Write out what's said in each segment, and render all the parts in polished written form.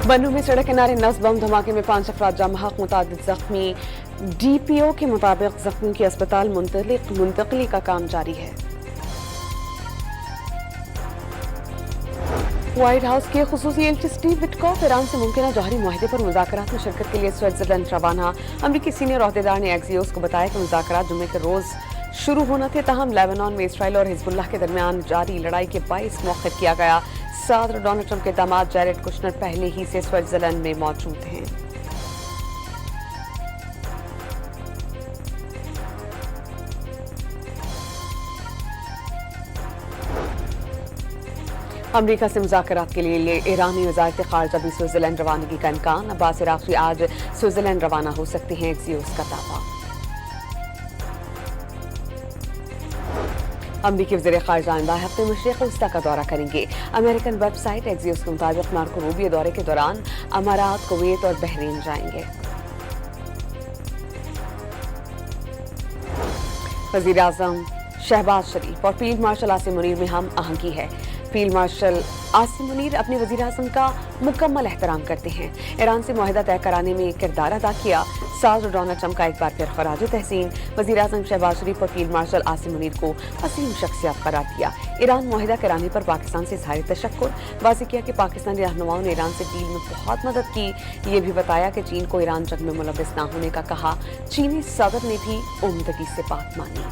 बन्नू में सड़क किनारे नस्ब बम धमाके में 5 अफराद जाम हक, मुतादिद जख्मी। DPO के मुताबिक जख्मी की अस्पताल मुंतकली का काम जारी है। व्हाइट हाउस के खुसूसी एजेंट स्टीव विटकॉफ ईरान से मुमकिन जौहरी मुआहदे पर मुज़ाकरात में शिरकत के लिए स्विट्जरलैंड रवाना। अमरीकी सीनियर ओहदेदार ने एक्सियोस को बताया कि मुज़ाकरात जुम्मे के रोज शुरू होना थे, ताहम लेबनान में इसराइल और हिजबुल्लाह के दरमियान जारी लड़ाई के बाइस मौखर किया गया। सदर डोनाल्ड ट्रंप के दामाद जैरेड कुशनर पहले ही से स्विट्जरलैंड में मौजूद हैं। अमरीका से मुज़ाकरात के लिए ईरानी वज़ारत ख़ारजा भी स्विट्जरलैंड रवानगी का इम्कान। अब्बास इराक़ी आज स्विट्जरलैंड रवाना हो सकते हैं, एक्सियोस का दावा। अमरीकी वज़ीर ख़ारजा आइंदा हफ्ते मशरिक़ वस्ता का दौरा करेंगे। अमेरिकन वेबसाइट एक्सियोस के मुताबिक मार्को रूबियो दौरे के दौरान अमारात, कुवैत और बहरीन जाएंगे। वज़ीर आज़म शहबाज शरीफ और फील्ड मार्शल आसिम मुनीर में हम आहंगी है। फील्ड मार्शल आसिम मुनीर अपने वज़ीर आज़म का मुकम्मल एहतराम करते हैं। ईरान से मुआहदा तय कराने में किरदार अदा किया। सदर डोनाल्ड ट्रंप का एक बार फिर खराज तहसीन। वज़ीर आज़म शहबाज शरीफ और फील्ड मार्शल आसिम मुनीर को असीम शख्सियत करार दिया। ईरान मुआहदा कराने पर पाकिस्तान से इज़हार तशक्कुर। वाज़ेह किया कि पाकिस्तानी रहनुमाओं ने ईरान से डील में बहुत मदद की। ये भी बताया कि चीन को ईरान जंग में मुलव्वस न होने का कहा। चीनी सदर ने भी उम्दगी से बात मानी।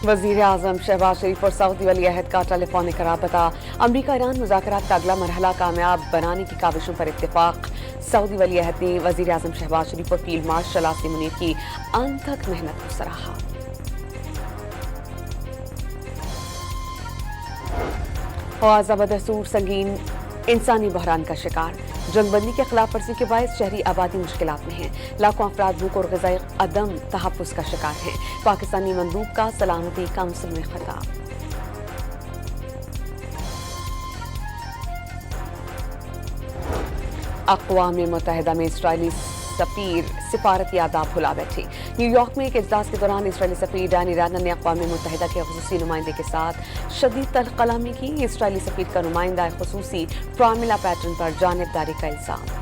वज़ीर आज़म शहबाज शरीफ और सऊदी वली अहद का टेलीफोनिक राबता। अमरीका ईरान मुज़ाकरात का अगला मरहला कामयाब बनाने की काविशों पर इत्तेफाक। सऊदी वली अहद ने वज़ीर आज़म शहबाज शरीफ और फील्ड मार्शल आसिम मुनीर की अनथक मेहनत को सराहा। ग़ज़ा बदस्तूर संगीन इंसानी बहरान का शिकार। जंगबंदी के खिलाफ वर्जी के बायस शहरी आबादी मुश्किलात में है। लाखों अफराद भूख और ग़िज़ाई अदम तहफ़्फ़ुज़ का शिकार हैं। पाकिस्तानी मंदूब का सलामती काउंसिल में खिताब। अक़वाम मुत्तहिदा में इसराइली सफ़ीर सिफारती आदाब भुला बैठे। न्यूयॉर्क में एक इजलास के दौरान इसराइली सफ़ीर डैनी रैनन ने अक़वाम मुत्तहिदा के ख़ुसूसी नुमाइंदे के साथ शदीद तल्ख़ कलामी की। इसराइली सफ़ीर का नुमाइंदा ख़ुसूसी प्रामिला पैटर्न पर जानिबदारी का इल्ज़ाम।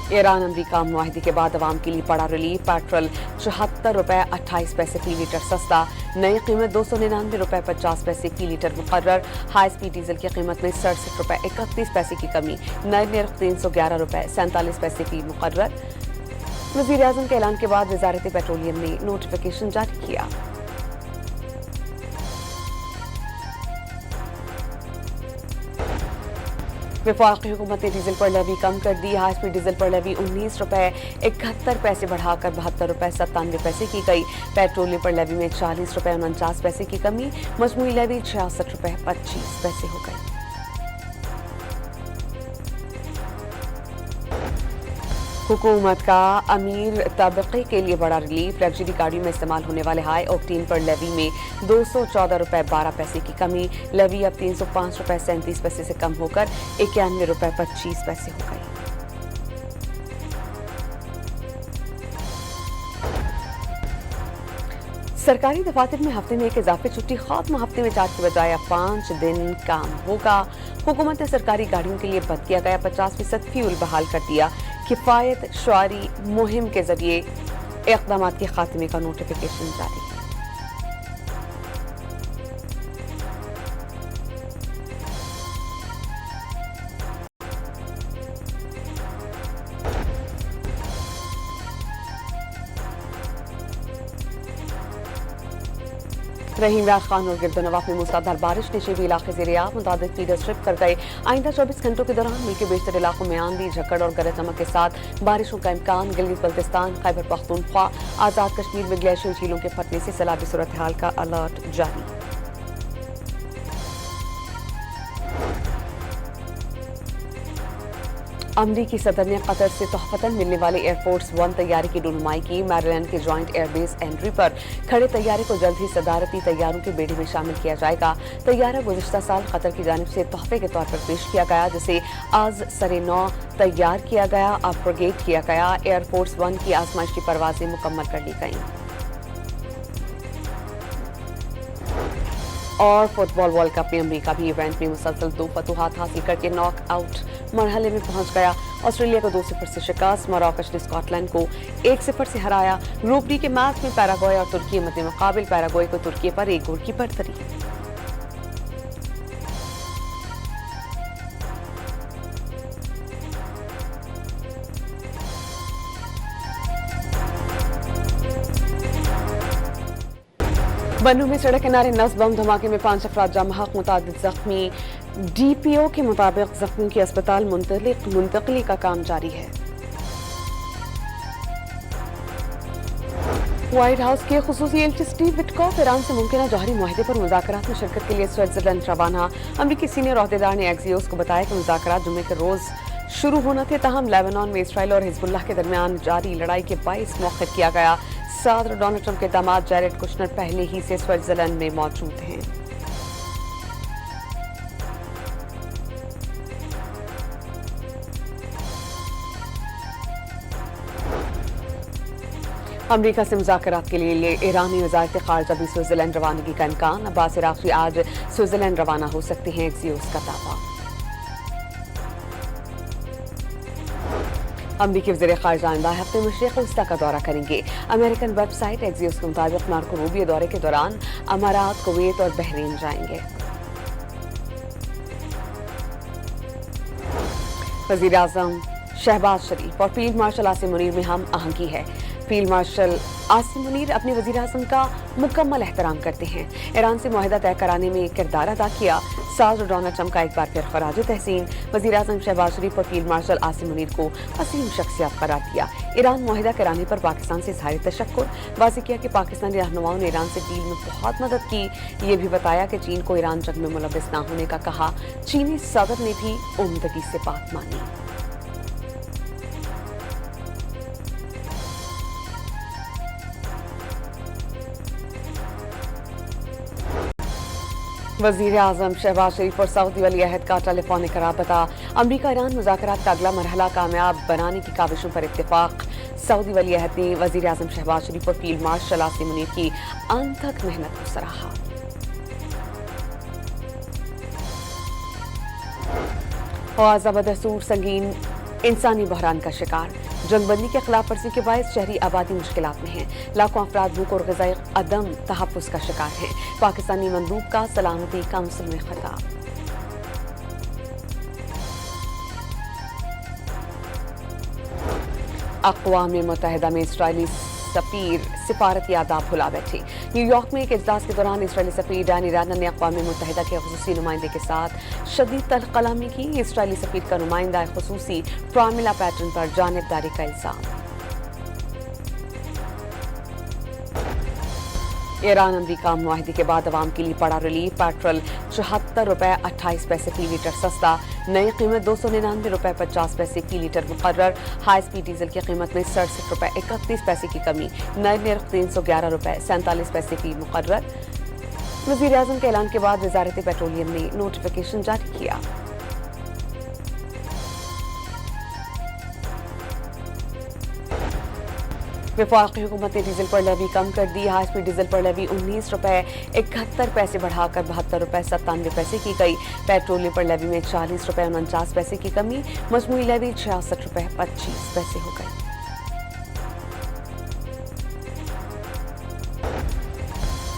ईरान अमरीका मुआहदे के बाद अवाम के लिए पड़ा रिलीफ। पेट्रोल 74 रुपए 28 पैसे फी लीटर सस्ता। नई कीमत 299 रुपए 50 पैसे फी लीटर मुकर्रर। हाई स्पीड डीजल की कीमत में 67 रुपए 31 पैसे की कमी। नए निर्ख 311 रुपए 47 पैसे फी मुकर्रर। वज़ीर आज़म के ऐलान के बाद वज़ारत पेट्रोलियम ने नोटिफिकेशन जारी किया। वफाकी हुकूमत ने डीजल पर लेवी कम कर दी। हाई स्पीड डीजल पर लेवी 19 रुपए 71 पैसे बढ़ाकर 72 रुपए 97 पैसे की गई। पेट्रोलियम पर लेवी में 40 रुपए 49 पैसे की कमी। मजमूई लेवी 66 रुपए 25 पैसे हो गई। हुकूमत का अमीर तबके के लिए बड़ा रिलीफ। लग्जरी गाड़ियों में इस्तेमाल होने वाले हाई ऑक्टेन पर लेवी में 214 रुपए 12 पैसे की कमी। लेवी अब 305 रुपए 37 पैसे से कम होकर 91 रुपए 25 पैसे हो गई। सरकारी दफातर में हफ्ते में एक इजाफी छुट्टी खत्म। हफ्ते में 4 की बजाय अब 5 दिन काम होगा। हुकूमत ने सरकारी गाड़ियों के लिए बंद किया गया 50% फ्यूल बहाल कर दिया। किफायत शुआरी मुहिम के जरिए इक़दाम के खात्मे का नोटिफिकेशन जारी। रहीम राज खान और गिरदनवाफ में मूसलाधार बारिश ने शेबी इलाके ज़ेर-ए-आब मुताबिक फीडर स्ट्रिप कर गए। आइंदा 24 घंटों के दौरान मुल्क के बेशतर इलाकों में आंधी, झक्कड़ और गरज चमक के साथ बारिशों का इम्कान। गिलगित बल्तिस्तान, खैबर पख्तूनख्वा, आज़ाद कश्मीर में ग्लेशियर झीलों के फटने से सैलाबी सूरत हाल का अलर्ट जारी। अमरीकी सदर ने कतर से तोहफतन मिलने वाले एयरफोर्स वन तैयारे की ढूंढमाई की। मैरीलैंड के जॉइंट एयरबेस एंड्री पर खड़े तैयारे को जल्द ही सदारती तैयारों के बेड़े में शामिल किया जाएगा। तैयारा गुज़िश्ता साल कतर की जानिब से तोहफे के तौर पर पेश किया गया, जिसे आज सरे नौ तैयार किया गया, अपग्रेड किया गया। एयरफोर्स वन की आजमाइश की परवाजें मुकम्मल कर ली गईं। और फुटबॉल वर्ल्ड कप में अमेरिका भी इवेंट में मुसलसल 2 फतूहात हासिल करके नॉक आउट मरहले में पहुंच गया। ऑस्ट्रेलिया को 2-0 से शिकस्त, मोरक्को ने स्कॉटलैंड को 1-0 से हराया। ग्रुप डी के मैच में पैराग्वे और तुर्की मद्दे मुकाबिल पैराग्वे को तुर्की पर 1 गोल की बढ़तरी। बन्नू में सड़क किनारे नस्ब बम धमाके में 5 अफराद जाम बहक, मुतादिद जख्मी। डीपीओ के मुताबिक जख्मियों की अस्पताल मुंतकली का काम जारी है। व्हाइट हाउस के खुसूसी एजेंट स्टीव विटकॉफ ईरान से मुमकिन जौहरी मुआहदे पर मुज़ाकरात में शिरकत के लिए स्विट्जरलैंड रवाना। अमरीकी सीनियर ओहदेदार ने एक्सियोस को बताया कि मुज़ाकरात जुमे के रोज शुरू होना थे, ताहम लेबनान में इसराइल और हिजबुल्लाह के दरमियान जारी लड़ाई के बाइस मौखिर किया गया। सदर डोनाल्ड ट्रंप के दामाद जैरेड कुशनर पहले ही से स्विट्जरलैंड में मौजूद हैं। अमरीका से मुज़ाकरात के लिए ईरानी वज़ारत ख़ारजा भी स्विट्जरलैंड रवानगी का इम्कान। अब्बास इराक़ी आज स्विट्जरलैंड रवाना हो सकते हैं, एक्सियोस का दावा। अमरीकी वज़ीर ख़ारजा आइंदा हफ्ते मशरिक़ वस्ता का दौरा करेंगे। अमेरिकन वेबसाइट एक्सियोस के मुताबिक मार्को रूबियो दौरे के दौरान अमारात, कुवैत और बहरीन जाएंगे। वज़ीर आज़म शहबाज शरीफ और फील्ड मार्शल आसिम मुनीर में हम आहंगी है। फील्ड मार्शल आसिम मुनीर अपने वज़ीर आज़म का मुकम्मल एहतराम करते हैं। ईरान से मुआहदा तय कराने में किरदार अदा किया। सदर डोनाल्ड ट्रंप का एक बार फिर खराज तहसीन। वज़ीर आज़म शहबाज शरीफ और फील्ड मार्शल आसिम मुनीर को असीम शख्सियत करार दिया। ईरान मुआहदा कराने पर पाकिस्तान से इज़हार तशक्कुर। वाज़ेह किया कि पाकिस्तानी रहनुमाओं ने ईरान से डील में बहुत मदद की। ये भी बताया कि चीन को ईरान जंग में मुलव्वस न होने का कहा। चीनी सदर ने भी उम्दगी से बात मानी। वज़ीर आज़म शहबाज शरीफ और सऊदी वली अहद का टेलीफोनिक राबता। अमरीका ईरान मुज़ाकरात का अगला मरहला कामयाब बनाने की काविशों पर इत्तेफाक। सऊदी वली अहद ने वज़ीर आज़म शहबाज शरीफ और फील्ड मार्शल आसिम मुनीर की अनथक मेहनत को सराहा। ग़ज़ा बदस्तूर संगीन इंसानी बहरान का शिकार। जंगबंदी के खिलाफ वर्जी के बायस शहरी आबादी मुश्किलात में है। लाखों अफराद भूख और ग़िज़ाई अदम तहफ़्फ़ुज़ का शिकार हैं। पाकिस्तानी मंदूब का सलामती काउंसिल में खिताब। अक़वाम मुत्तहिदा में इसराइली सफ़ीर सिफारती आदाब भुला बैठे। न्यूयॉर्क में एक इजलास के दौरान इसराइली सफ़ीर डैनी रैनर ने अक़वाम मुत्तहिदा के ख़ुसूसी नुमाइंदे के साथ शदीद तल्ख़ कलामी की। इसराइली सफ़ीर का नुमाइंदा ख़ुसूसी प्रामिला पैटर्न पर जानिबदारी का इल्ज़ाम। ईरान अमरीका मुआहदे के बाद अवाम के लिए बड़ा रिलीफ। पेट्रोल 74 रुपए 28 पैसे फी लीटर सस्ता। नई कीमत 299 रुपए 50 पैसे फी लीटर मुकर्रर। हाई स्पीड डीजल की कीमत में 67 रुपए 31 पैसे की कमी। नए निर्ख 311 रुपए 47 पैसे फी मुकर्रर। वज़ीर आज़म के ऐलान के बाद वज़ारत पेट्रोलियम ने नोटिफिकेशन जारी किया। वफाकी हुकूमत ने डीजल पर लेवी कम कर दी। हाई स्पीड डीजल पर लेवी 19 रुपए 71 पैसे बढ़ाकर 72 रुपए 97 पैसे की गई। पेट्रोलियम पर लेवी में 40 रुपए 49 पैसे की कमी। मजमूई लेवी 66 रुपए 25 पैसे हो गई।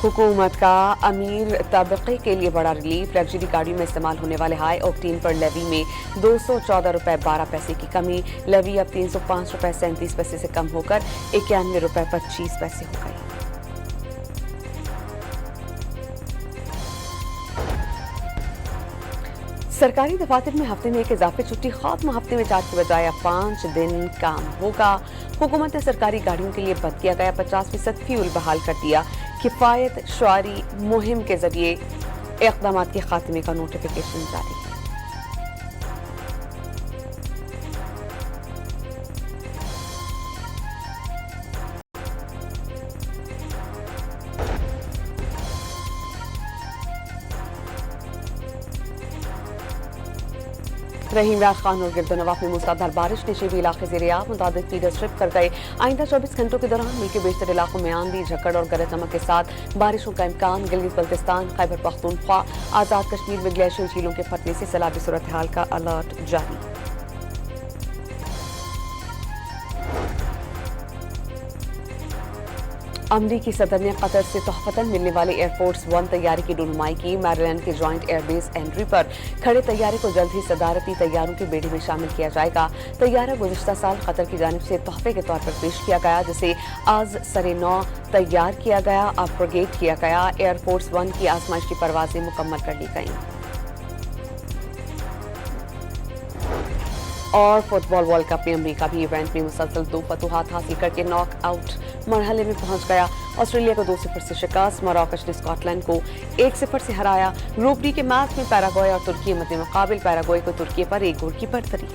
हुकूमत का अमीर तबके के लिए बड़ा रिलीफ। लग्जरी गाड़ियों में इस्तेमाल होने वाले हाई ऑक्टेन पर लेवी में 214 रुपए 12 पैसे की कमी। लेवी अब 305 रुपए 37 पैसे से कम होकर 91 रुपए 25 पैसे हो गई। सरकारी दफातर में हफ्ते में एक इजाफी छुट्टी खत्म। हफ्ते में 4 की बजाय अब 5 दिन काम होगा। हुकूमत ने सरकारी गाड़ियों के लिए बंद किया गया 50% फ्यूल बहाल कर दिया। किफ़ायत शुआरी मुहिम के जरिए इक़दामात के खात्मे का नोटिफिकेशन जारी। रहीम राज खान और गिरदोनवाब में मूसलाधार बारिश ने शेबी इलाके ज़ेर-ए-आब मुताबिक फीडर स्ट्रिप कर गए। आइंदा 24 घंटों के दौरान मुल्क के बेशतर इलाकों में आंधी, झक्कड़ और गरज चमक के साथ बारिशों का इम्कान। गिलगित बल्तिस्तान, खैबर पख्तूनख्वा, आज़ाद कश्मीर में ग्लेशियर झीलों के फटने से सैलाबी सूरत हाल का अलर्ट जारी। अमरीकी सदर ने कतर से तोहफतन मिलने वाले एयरफोर्स वन तैयारे की रुनुमाई की। मैरीलैंड के जॉइंट एयरबेस एंड्री पर खड़े तैयारे को जल्द ही सदारती तैयारों के बेड़े में शामिल किया जाएगा। तैयारा गुज़िश्ता साल कतर की जानिब से तोहफे के तौर पर पेश किया गया, जिसे आज सरे-नौ तैयार किया गया, अपग्रेड किया गया। एयरफोर्स वन की आजमाइशी परवाजें मुकम्मल कर ली गईं। और फुटबॉल वर्ल्ड कप में अमेरिका भी इवेंट में मुसलसल 2 फतूहात हासिल करके नॉक आउट मरहले में पहुंच गया। ऑस्ट्रेलिया को 2-0 से शिकस्त, मोरक्को ने स्कॉटलैंड को 1-0 से हराया। ग्रुप डी के मैच में पैराग्वे और तुर्की मद्दे मुकाबिल पैराग्वे को तुर्की पर 1 गोल की बढ़तरी।